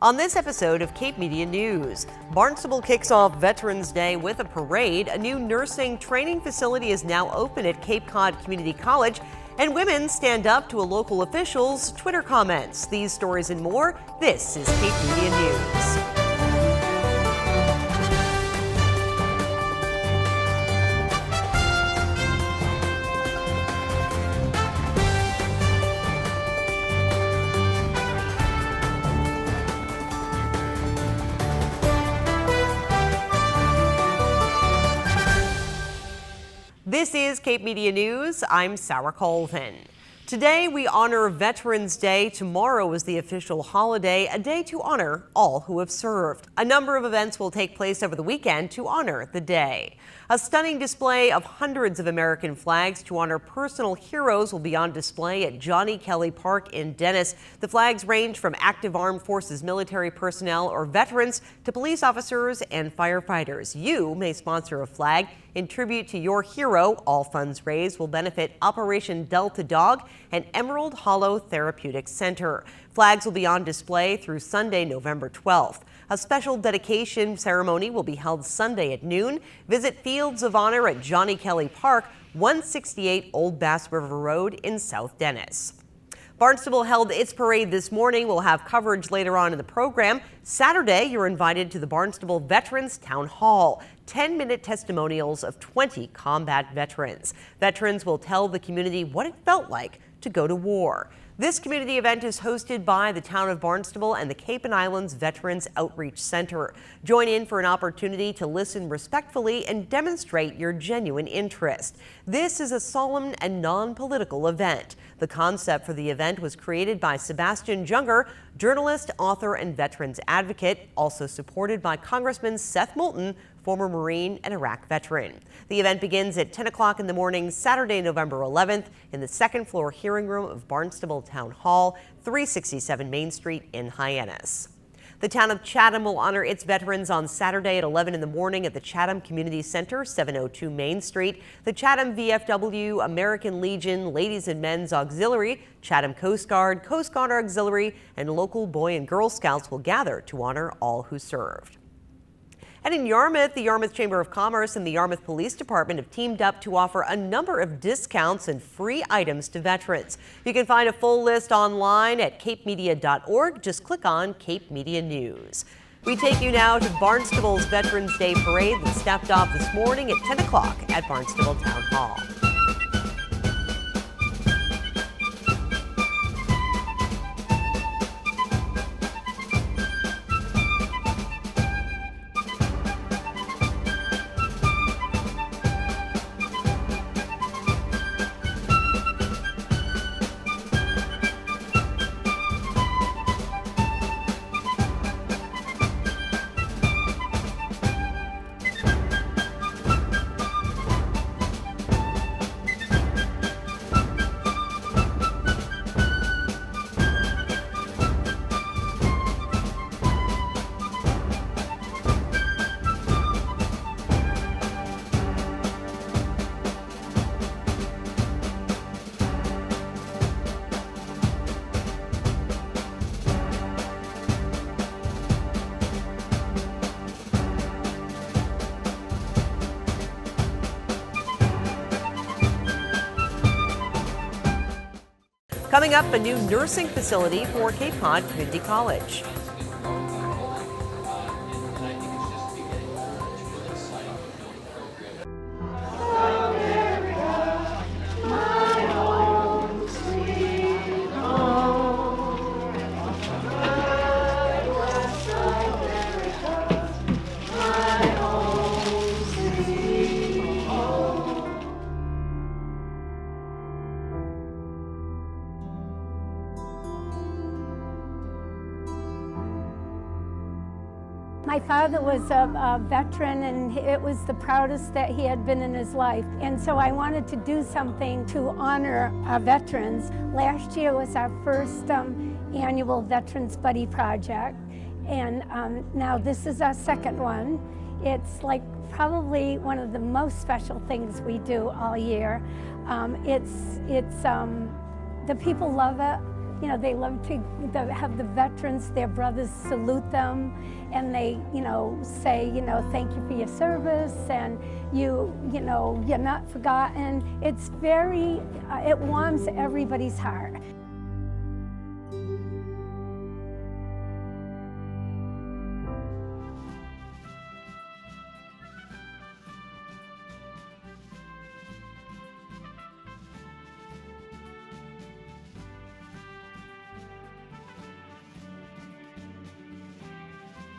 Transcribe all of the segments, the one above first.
On this episode of Cape Media News, Barnstable kicks off Veterans Day with a parade. A new nursing training facility is now open at Cape Cod Community College, and women stand up to a local official's Twitter comments. These stories and more. This is Cape Media News. This is Cape Media News. I'm Sarah Colvin. Today we honor Veterans Day. Tomorrow is the official holiday, a day to honor all who have served. A number of events will take place over the weekend to honor the day. A stunning display of hundreds of American flags to honor personal heroes will be on display at Johnny Kelly Park in Dennis. The flags range from active armed forces military personnel or veterans to police officers and firefighters. You may sponsor a flag in tribute to your hero. All funds raised will benefit Operation Delta Dog and Emerald Hollow Therapeutic Center. Flags will be on display through Sunday, November 12th. A special dedication ceremony will be held Sunday at noon. Visit Fields of Honor at Johnny Kelly Park, 168 Old Bass River Road in South Dennis. Barnstable held its parade this morning. We'll have coverage later on in the program. Saturday, you're invited to the Barnstable Veterans Town Hall. 10-minute testimonials of 20 combat veterans. Veterans will tell the community what it felt like to go to war. This community event is hosted by the town of Barnstable and the Cape and Islands Veterans Outreach Center. Join in for an opportunity to listen respectfully and demonstrate your genuine interest. This is a solemn and non-political event. The concept for the event was created by Sebastian Junger, journalist, author, and veterans advocate, also supported by Congressman Seth Moulton, former Marine and Iraq veteran. The event begins at 10 o'clock in the morning, Saturday, November 11th, in the second floor hearing room of Barnstable Town Hall, 367 Main Street in Hyannis. The town of Chatham will honor its veterans on Saturday at 11 in the morning at the Chatham Community Center, 702 Main Street. The Chatham VFW, American Legion, Ladies and Men's Auxiliary, Chatham Coast Guard, Coast Guard Auxiliary, and local Boy and Girl Scouts will gather to honor all who served. And in Yarmouth, the Yarmouth Chamber of Commerce and the Yarmouth Police Department have teamed up to offer a number of discounts and free items to veterans. You can find a full list online at capemedia.org. Just click on Cape Media News. We take you now to Barnstable's Veterans Day Parade that stepped off this morning at 10 o'clock at Barnstable Town Hall. Coming up, a new nursing facility for Cape Cod Community College. My father was a veteran, and it was the proudest that he had been in his life. And so I wanted to do something to honor our veterans. Last year was our first annual Veterans Buddy Project. And now this is our second one. It's like probably one of the most special things we do all year. The people love it. you know, they love to have the veterans, their brothers salute them, and they, you know, say, you know, thank you for your service, and you know, you're not forgotten. It's very, it warms everybody's heart.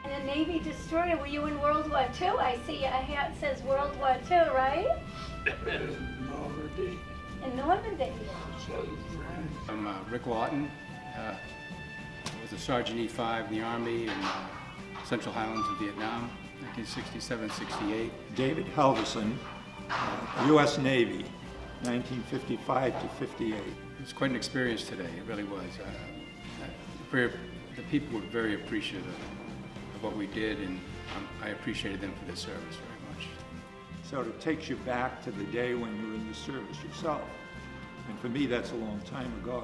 And a Navy destroyer, were you in World War II? I see a hat says World War II, right? Normandy. In Normandy. I'm Rick Lawton. I was a Sergeant E5 in the Army in Central Highlands of Vietnam, 1967-68. David Halverson, U.S. Navy, 1955 to 58. It was quite an experience today, it really was. The people were very appreciative of what we did, and I appreciated them for their service very much. So it takes you back to the day when you were in the service yourself. And for me, that's a long time ago.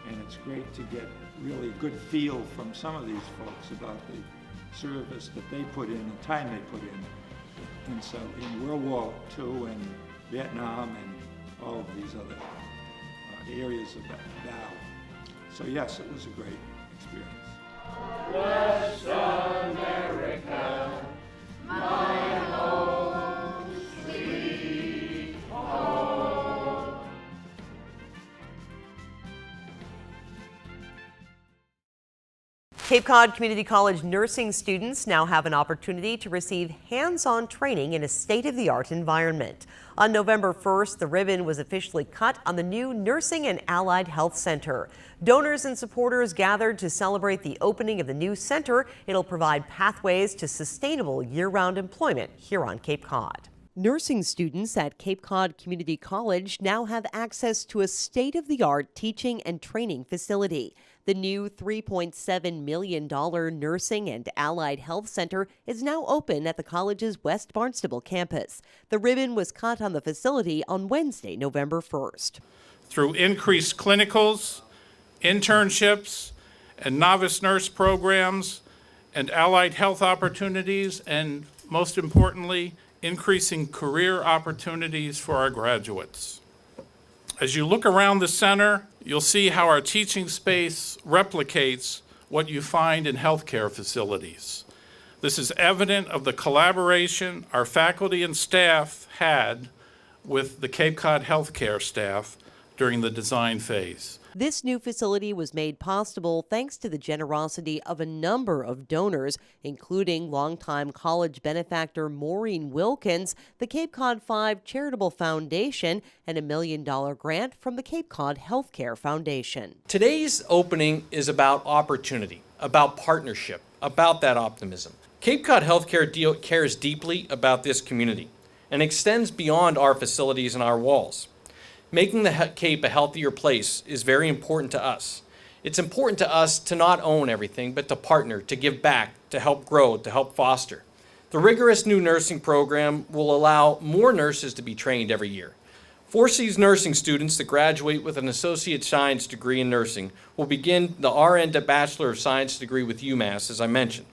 And it's great to get really good feel from some of these folks about the service that they put in, the time they put in. And so in World War II and Vietnam and all of these other areas of that battle. So yes, it was a great experience. Bless America, my home, sweet home. Cape Cod Community College nursing students now have an opportunity to receive hands-on training in a state-of-the-art environment. On November 1st, the ribbon was officially cut on the new Nursing and Allied Health Center. Donors and supporters gathered to celebrate the opening of the new center. It'll provide pathways to sustainable year-round employment here on Cape Cod. Nursing students at Cape Cod Community College now have access to a state-of-the-art teaching and training facility. The new $3.7 million Nursing and Allied Health Center is now open at the college's West Barnstable campus. The ribbon was cut on the facility on Wednesday, November 1st. Through increased clinicals, internships, and novice nurse programs, and allied health opportunities, and most importantly, increasing career opportunities for our graduates. As you look around the center, you'll see how our teaching space replicates what you find in healthcare facilities. This is evident of the collaboration our faculty and staff had with the Cape Cod healthcare staff during the design phase. This new facility was made possible thanks to the generosity of a number of donors, including longtime college benefactor Maureen Wilkins, the Cape Cod 5 Charitable Foundation, and a $1 million grant from the Cape Cod Healthcare Foundation. Today's opening is about opportunity, about partnership, about that optimism. Cape Cod Healthcare cares deeply about this community and extends beyond our facilities and our walls. Making the Cape a healthier place is very important to us. It's important to us to not own everything, but to partner, to give back, to help grow, to help foster. The rigorous new nursing program will allow more nurses to be trained every year. Forsees nursing students that graduate with an Associate Science degree in nursing will begin the RN to Bachelor of Science degree with UMass, as I mentioned.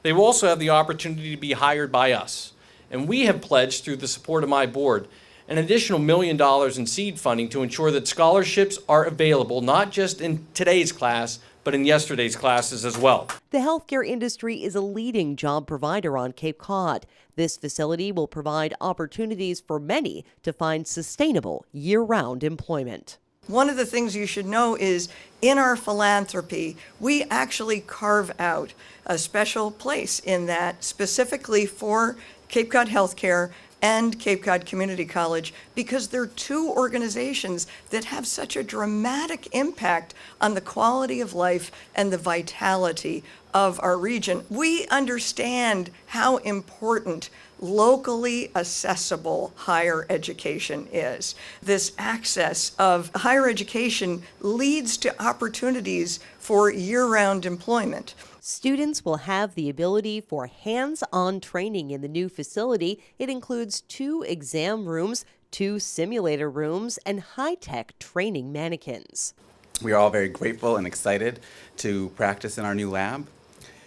They will also have the opportunity to be hired by us. And we have pledged, through the support of my board, an additional $1 million in seed funding to ensure that scholarships are available not just in today's class, but in yesterday's classes as well. The healthcare industry is a leading job provider on Cape Cod. This facility will provide opportunities for many to find sustainable year-round employment. One of the things you should know is in our philanthropy, we actually carve out a special place in that specifically for Cape Cod Healthcare and Cape Cod Community College, because they're two organizations that have such a dramatic impact on the quality of life and the vitality of our region. We understand how important locally accessible higher education is. This access of higher education leads to opportunities for year-round employment. Students will have the ability for hands-on training in the new facility. It includes 2 exam rooms, 2 simulator rooms, and high-tech training mannequins. We are all very grateful and excited to practice in our new lab.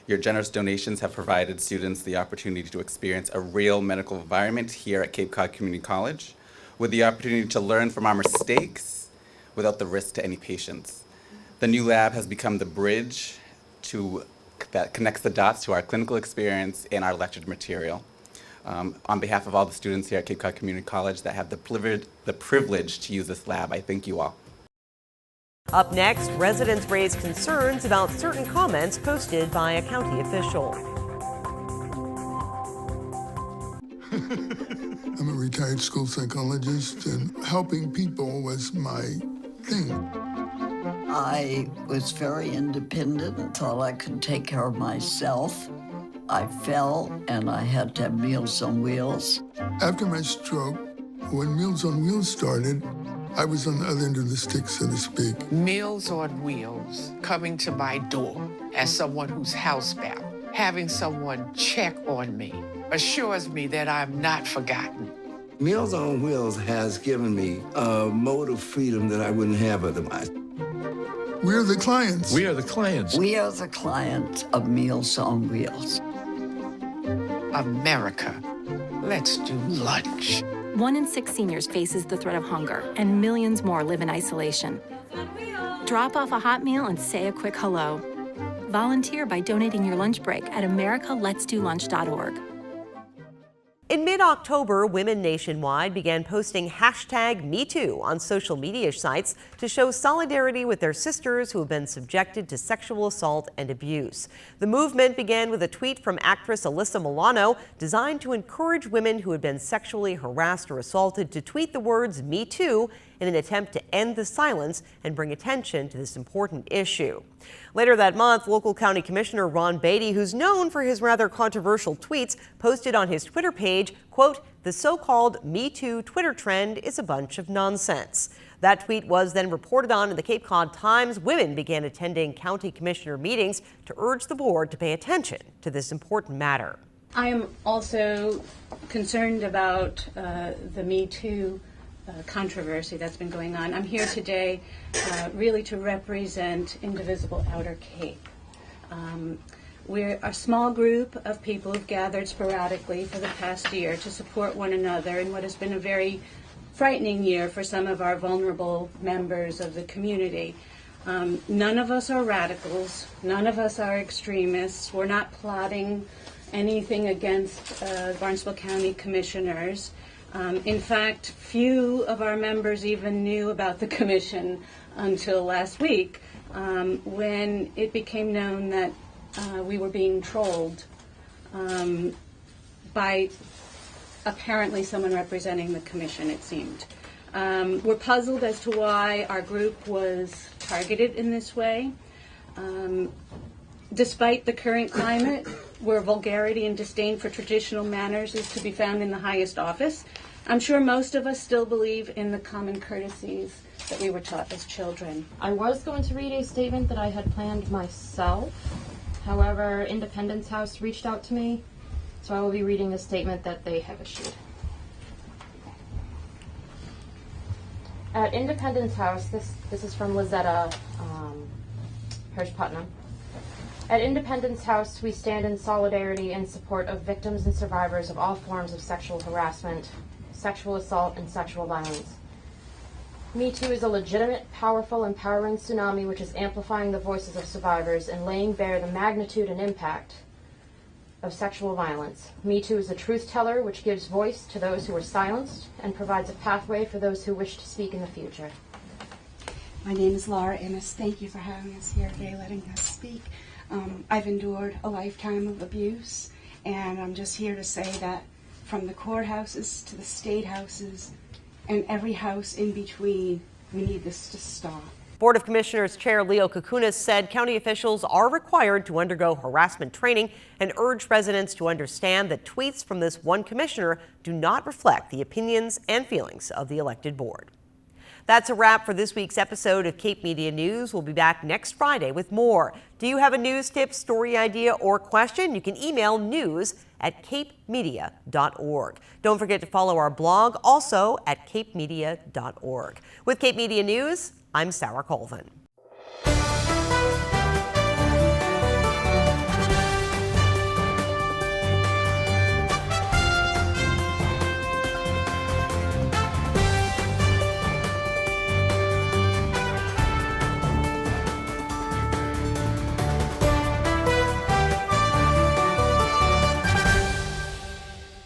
Your generous donations have provided students the opportunity to experience a real medical environment here at Cape Cod Community College, with the opportunity to learn from our mistakes without the risk to any patients. The new lab has become the bridge that connects the dots to our clinical experience and our lectured material. On behalf of all the students here at Cape Cod Community College that have the privilege to use this lab, I thank you all. Up next, residents raise concerns about certain comments posted by a county official. I'm a retired school psychologist, and helping people was my thing. I was very independent and thought I could take care of myself. I fell and I had to have Meals on Wheels. After my stroke, when Meals on Wheels started, I was on the other end of the stick, so to speak. Meals on Wheels, coming to my door as someone who's housebound, having someone check on me, assures me that I'm not forgotten. Meals on Wheels has given me a mode of freedom that I wouldn't have otherwise. We're the clients. We are the clients. We are the clients of Meals on Wheels. America, let's do lunch. 1 in 6 seniors faces the threat of hunger, and millions more live in isolation. Drop off a hot meal and say a quick hello. Volunteer by donating your lunch break at americaletsdolunch.org. In mid-October, women nationwide began posting #MeToo on social media sites to show solidarity with their sisters who have been subjected to sexual assault and abuse. The movement began with a tweet from actress Alyssa Milano designed to encourage women who had been sexually harassed or assaulted to tweet the words "Me Too" in an attempt to end the silence and bring attention to this important issue. Later that month, local county commissioner Ron Beatty, who's known for his rather controversial tweets, posted on his Twitter page, quote, "The so-called Me Too Twitter trend is a bunch of nonsense." That tweet was then reported on in the Cape Cod Times. Women began attending county commissioner meetings to urge the board to pay attention to this important matter. I am also concerned about the Me Too controversy that's been going on. I'm here today really to represent Indivisible Outer Cape. We're a small group of people who've gathered sporadically for the past year to support one another in what has been a very frightening year for some of our vulnerable members of the community. None of us are radicals. None of us are extremists. We're not plotting anything against Barnstable County commissioners. In fact, few of our members even knew about the commission until last week when it became known that we were being trolled by apparently someone representing the commission, it seemed. We're puzzled as to why our group was targeted in this way. Despite the current climate, where vulgarity and disdain for traditional manners is to be found in the highest office, I'm sure most of us still believe in the common courtesies that we were taught as children. I was going to read a statement that I had planned myself. However, Independence House reached out to me, so I will be reading a statement that they have issued. At Independence House, this is from Lizetta Hirsch-Putnam. At Independence House, we stand in solidarity in support of victims and survivors of all forms of sexual harassment, sexual assault, and sexual violence. Me Too is a legitimate, powerful, empowering tsunami which is amplifying the voices of survivors and laying bare the magnitude and impact of sexual violence. Me Too is a truth teller which gives voice to those who are silenced and provides a pathway for those who wish to speak in the future. My name is Laura Ennis. Thank you for having us here today, letting us speak. I've endured a lifetime of abuse, and I'm just here to say that from the courthouses to the state houses and every house in between, we need this to stop. Board of Commissioners Chair Leo Kukunas said county officials are required to undergo harassment training and urged residents to understand that tweets from this one commissioner do not reflect the opinions and feelings of the elected board. That's a wrap for this week's episode of Cape Media News. We'll be back next Friday with more. Do you have a news tip, story idea, or question? You can email news@capemedia.org. Don't forget to follow our blog also at capemedia.org. With Cape Media News, I'm Sarah Colvin.